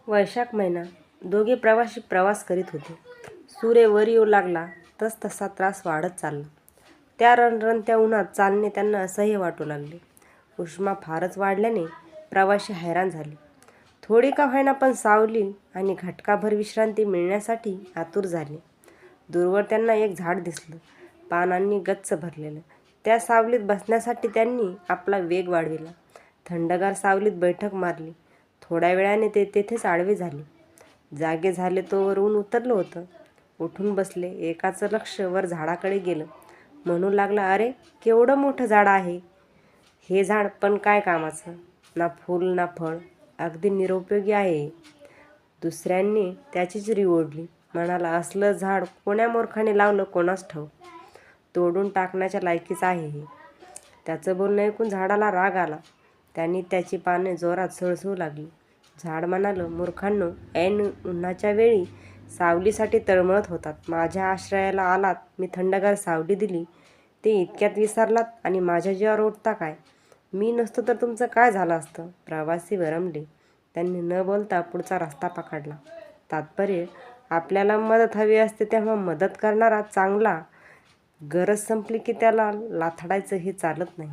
वैशाख महिना. दोघे प्रवासी प्रवास करीत होते. सूर्य वर येऊ लागला तसा त्रास वाढत चालला. त्या रणरणत्या उन्हात चालणे त्यांना असह्य वाटू लागले. उष्मा फारच वाढल्याने प्रवासी हैराण झाले. थोडी का होईना पण सावली आणि घटकाभर विश्रांती मिळण्यासाठी आतुर झाले. दूरवर त्यांना एक झाड दिसलं, पानांनी गच्च भरलेलं. त्या सावलीत बसण्यासाठी त्यांनी आपला वेग वाढविला. थंडगार सावलीत बैठक मारली. थोड्या वेळाने ते तेथेच आडवे झाले. जागे झाले तोवर ऊन उतरलं होतं. उठून बसले. एकाचं लक्ष वर झाडाकडे गेलं. म्हणू लागला, अरे केवढं मोठं झाड आहे हे झाड, पण काय कामाचं? ना फूल ना फळ, अगदी निरुपयोगी आहे. दुसऱ्यांनी त्याची चिरी ओढली. म्हणाला, असलं झाड कोण्या मूर्खाने लावलं कोणास ठाऊक, तोडून टाकण्याच्या लायकीचं आहे हे. त्याचं बोलणं ऐकून झाडाला राग आला. त्यांनी त्याची पाने जोरात सळसळू लागली. झाड म्हणालं, मूर्खांनो, ऐन उन्हाच्या वेळी सावलीसाठी तळमळत होतात. माझ्या आश्रयाला आलात, मी थंडगार सावली दिली, ते इतक्यात विसरलात आणि माझ्या जीवावर उठता काय? मी नसतो तर तुमचं काय झालं असतं? प्रवासी भरमले. त्यांनी न बोलता पुढचा रस्ता पकडला. तात्पर्य, आपल्याला मदत हवी असते तेव्हा मदत करणारा चांगला, गरज संपली की त्याला लाथाडायचं हे चालत नाही.